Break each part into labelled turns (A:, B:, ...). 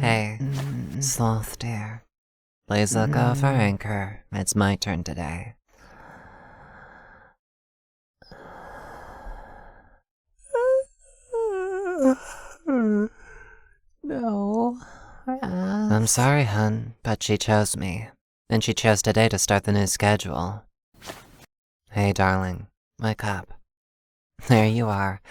A: Hey, sloth dear. Please look over anchor. It's my turn today.
B: No.
A: I'm sorry, hun, but she chose me. And she chose today to start the new schedule. Hey, darling, wake up. There you are.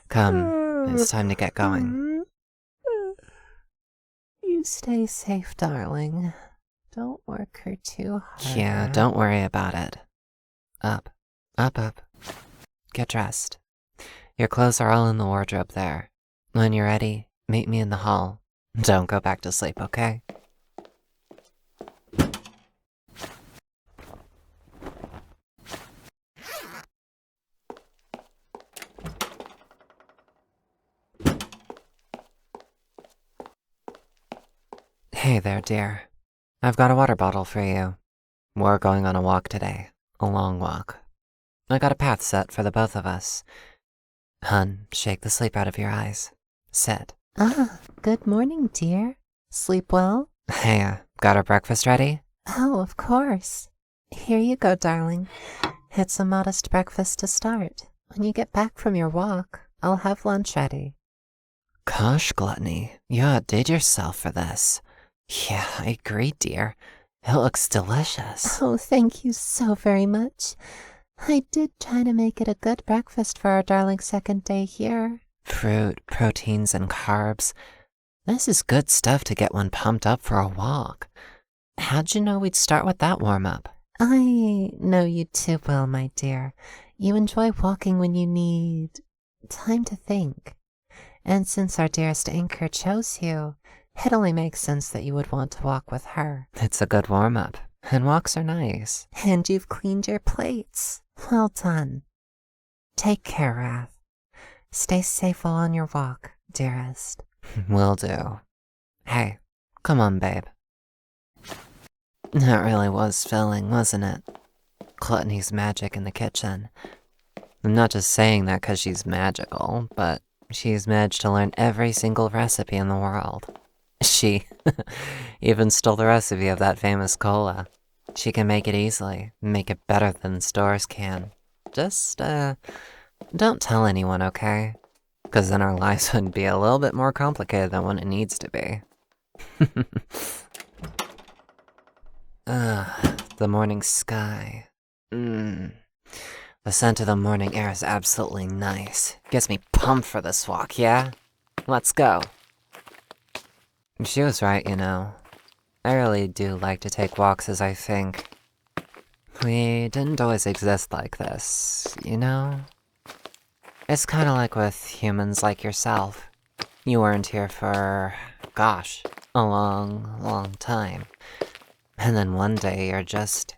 A: Come, it's time to get going.
B: You stay safe, darling. Don't work her too hard.
A: Yeah, don't worry about it. Up, up, up. Get dressed. Your clothes are all in the wardrobe there. When you're ready, meet me in the hall. Don't go back to sleep, okay? Hey there, dear. I've got a water bottle for you. We're going on a walk today. A long walk. I got a path set for the both of us. Hun, shake the sleep out of your eyes. Sit.
B: Good morning, dear. Sleep well?
A: Hey, got our breakfast ready?
B: Oh, of course. Here you go, darling. It's a modest breakfast to start. When you get back from your walk, I'll have lunch ready.
A: Gosh, Gluttony, you outdid yourself for this. Yeah, I agree, dear. It looks delicious.
B: Oh, thank you so very much. I did try to make it a good breakfast for our darling second day here.
A: Fruit, proteins, and carbs. This is good stuff to get one pumped up for a walk. How'd you know we'd start with that warm-up?
B: I know you too well, my dear. You enjoy walking when you need time to think. And since our dearest anchor chose you, it only makes sense that you would want to walk with her.
A: It's a good warm-up, and walks are nice.
B: And you've cleaned your plates. Well done. Take care, Wrath. Stay safe while on your walk, dearest.
A: Will do. Hey, come on, babe. That really was filling, wasn't it? Gluttony's magic in the kitchen. I'm not just saying that because she's magical, but she's managed to learn every single recipe in the world. She even stole the recipe of that famous cola. She can make it easily, make it better than stores can. Just, don't tell anyone, okay? Because then our lives would be a little bit more complicated than what it needs to be. The morning sky. The scent of the morning air is absolutely nice. Gets me pumped for this walk, yeah? Let's go. She was right, you know. I really do like to take walks as I think. We didn't always exist like this, you know? It's kinda like with humans like yourself. You weren't here for, gosh, a long, long time. And then one day you're just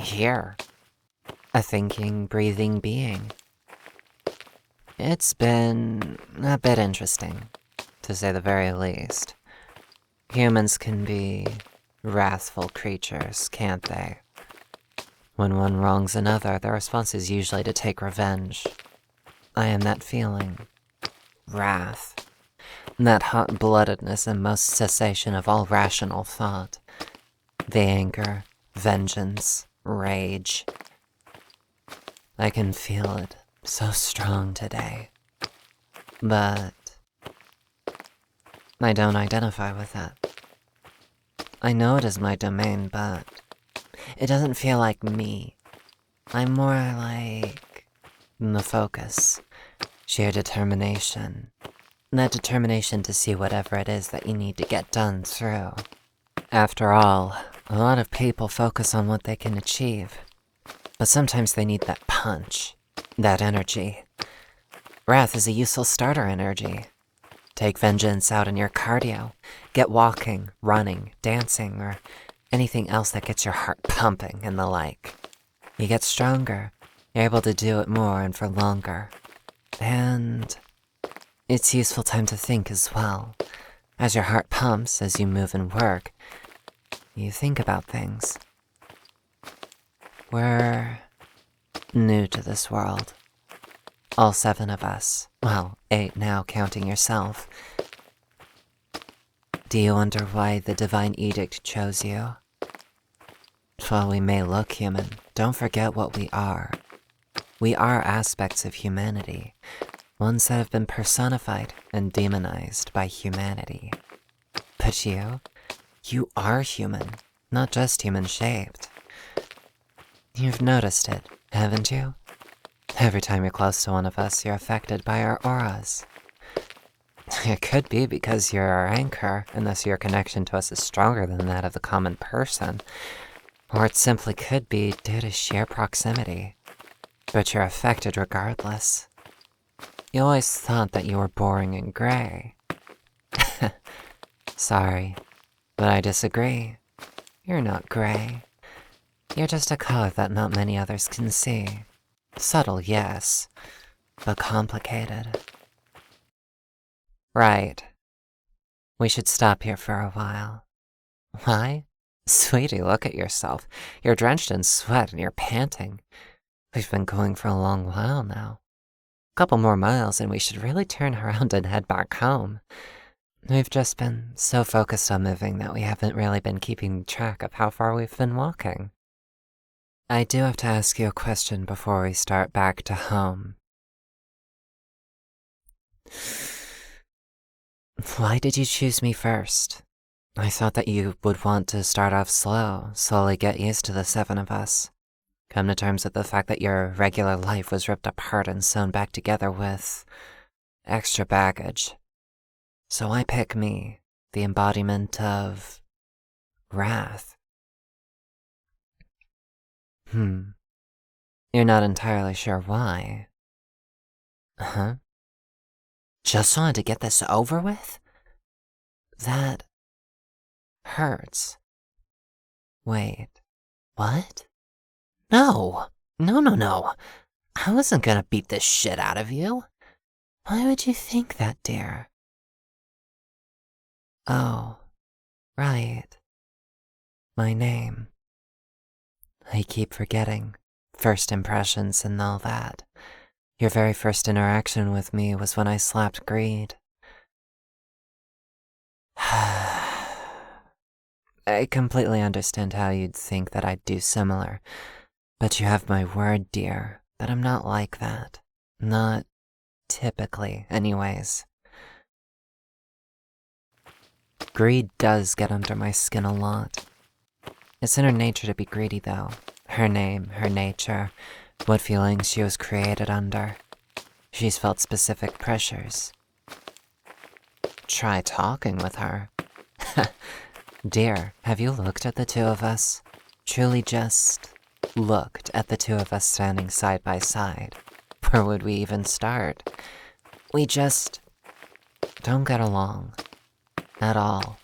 A: here. A thinking, breathing being. It's been a bit interesting, to say the very least. Humans can be wrathful creatures, can't they? When one wrongs another, the response is usually to take revenge. I am that feeling. Wrath. That hot-bloodedness and most cessation of all rational thought. The anger, vengeance, rage. I can feel it so strong today. But I don't identify with that. I know it is my domain, but it doesn't feel like me. I'm more like the focus, sheer determination. That determination to see whatever it is that you need to get done through. After all, a lot of people focus on what they can achieve, but sometimes they need that punch, that energy. Wrath is a useful starter energy. Take vengeance out in your cardio. Get walking, running, dancing, or anything else that gets your heart pumping and the like. You get stronger. You're able to do it more and for longer. And it's useful time to think as well. As your heart pumps, as you move and work, you think about things. We're new to this world. All 7 of us. Well, 8 now, counting yourself. Do you wonder why the Divine Edict chose you? While we may look human, don't forget what we are. We are aspects of humanity, ones that have been personified and demonized by humanity. But you are human, not just human-shaped. You've noticed it, haven't you? Every time you're close to one of us, you're affected by our auras. It could be because you're our anchor, and thus your connection to us is stronger than that of the common person. Or it simply could be due to sheer proximity. But you're affected regardless. You always thought that you were boring and gray. Sorry, but I disagree. You're not gray. You're just a color that not many others can see. Subtle, yes, but complicated. Right. We should stop here for a while. Why? Sweetie, look at yourself. You're drenched in sweat and you're panting. We've been going for a long while now. A couple more miles and we should really turn around and head back home. We've just been so focused on moving that we haven't really been keeping track of how far we've been walking. I do have to ask you a question before we start back to home. Why did you choose me first? I thought that you would want to start off slow, slowly get used to the 7 of us. Come to terms with the fact that your regular life was ripped apart and sewn back together with extra baggage. So I pick me, the embodiment of wrath. You're not entirely sure why. Huh? Just wanted to get this over with? That hurts. Wait, what? No! No. I wasn't gonna beat this shit out of you. Why would you think that, dear? Oh, right. My name. I keep forgetting. First impressions and all that. Your very first interaction with me was when I slapped Greed. I completely understand how you'd think that I'd do similar, but you have my word, dear, that I'm not like that. Not typically, anyways. Greed does get under my skin a lot. It's in her nature to be greedy, though. Her name, her nature, what feelings she was created under. She's felt specific pressures. Try talking with her. Dear, have you looked at the 2 of us? Truly just looked at the 2 of us standing side by side? Where would we even start? We just don't get along. At all.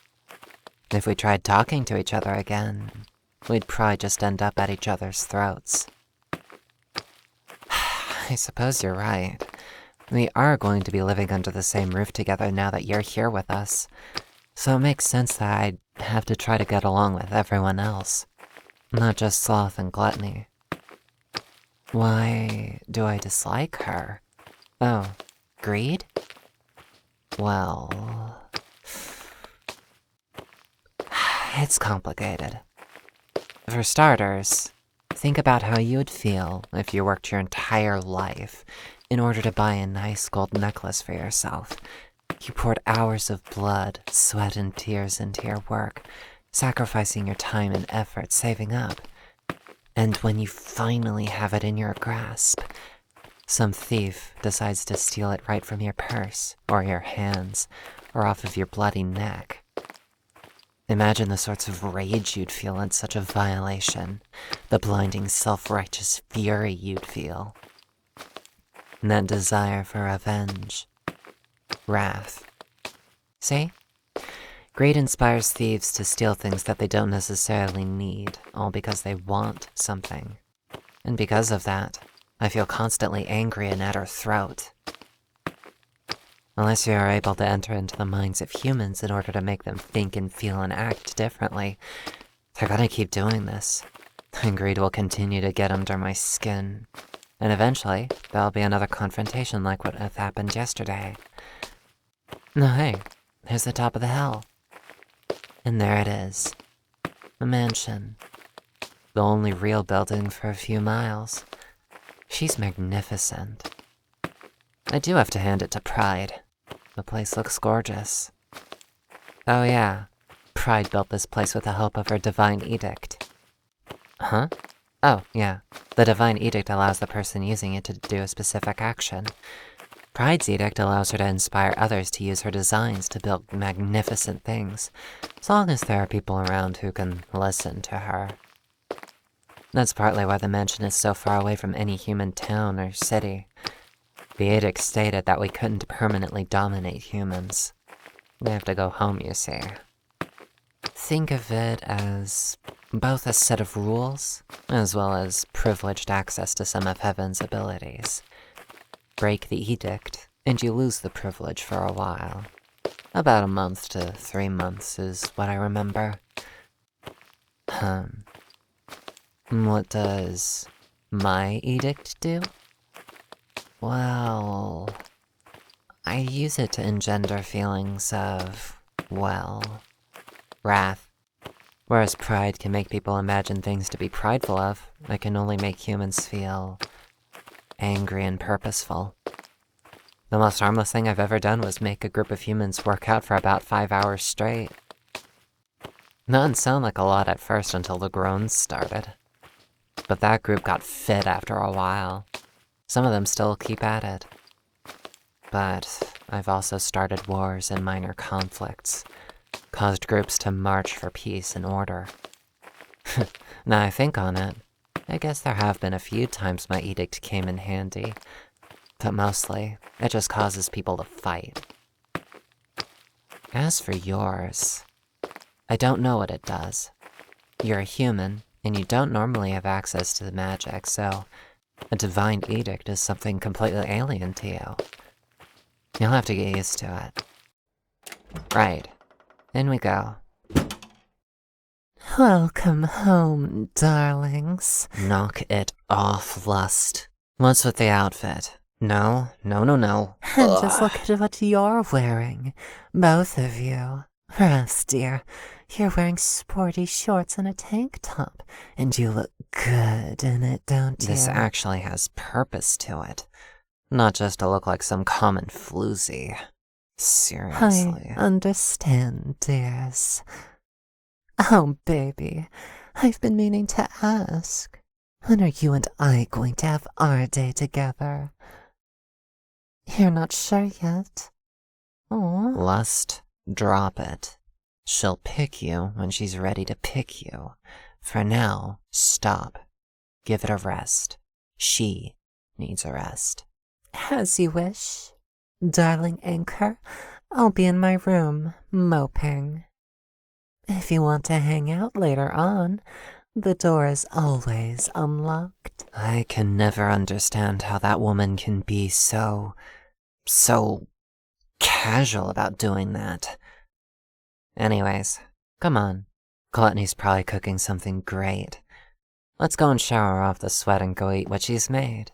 A: If we tried talking to each other again, we'd probably just end up at each other's throats. I suppose you're right. We are going to be living under the same roof together now that you're here with us. So it makes sense that I'd have to try to get along with everyone else. Not just sloth and gluttony. Why do I dislike her? Oh, greed? Well... it's complicated. For starters, think about how you would feel if you worked your entire life in order to buy a nice gold necklace for yourself. You poured hours of blood, sweat, and tears into your work, sacrificing your time and effort saving up. And when you finally have it in your grasp, some thief decides to steal it right from your purse, or your hands, or off of your bloody neck. Imagine the sorts of rage you'd feel in such a violation, the blinding self-righteous fury you'd feel. And that desire for revenge, wrath, See? Greed inspires thieves to steal things that they don't necessarily need, all because they want something. And because of that, I feel constantly angry and at her throat. Unless you are able to enter into the minds of humans in order to make them think and feel and act differently, they're gonna keep doing this. And greed will continue to get under my skin. And eventually, there'll be another confrontation like what happened yesterday. No, hey, here's the top of the hill. And there it is. A mansion. The only real building for a few miles. She's magnificent. I do have to hand it to Pride. The place looks gorgeous. Oh yeah, Pride built this place with the help of her divine edict. Huh? Oh, yeah. The divine edict allows the person using it to do a specific action. Pride's edict allows her to inspire others to use her designs to build magnificent things, as long as there are people around who can listen to her. That's partly why the mansion is so far away from any human town or city. The edict stated that we couldn't permanently dominate humans. We have to go home, you see. Think of it as both a set of rules, as well as privileged access to some of Heaven's abilities. Break the edict, and you lose the privilege for a while. About a month to 3 months is what I remember. What does my edict do? Well, I use it to engender feelings of, well, wrath. Whereas pride can make people imagine things to be prideful of, it can only make humans feel angry and purposeful. The most harmless thing I've ever done was make a group of humans work out for about 5 hours straight. That didn't sound like a lot at first until the groans started. But that group got fit after a while. Some of them still keep at it. But I've also started wars and minor conflicts, caused groups to march for peace and order. Now I think on it, I guess there have been a few times my edict came in handy, but mostly, it just causes people to fight. As for yours, I don't know what it does. You're a human, and you don't normally have access to the magic, so a divine edict is something completely alien to you. You'll have to get used to it. Right. In we go.
B: Welcome home, darlings.
A: Knock it off, Lust. What's with the outfit? No.
B: And just look at what you're wearing. Both of you. Rose, dear, you're wearing sporty shorts and a tank top, and you look good in it, don't you?
A: This actually has purpose to it. Not just to look like some common floozy. Seriously.
B: I understand, dears. Oh, baby, I've been meaning to ask. When are you and I going to have our day together? You're not sure yet? Aw.
A: Lust, drop it. She'll pick you when she's ready to pick you. For now, stop. Give it a rest. She needs a rest.
B: As you wish. Darling anchor, I'll be in my room, moping. If you want to hang out later on, the door is always unlocked.
A: I can never understand how that woman can be so casual about doing that. Anyways, come on. Gluttony's probably cooking something great. Let's go and shower off the sweat and go eat what she's made.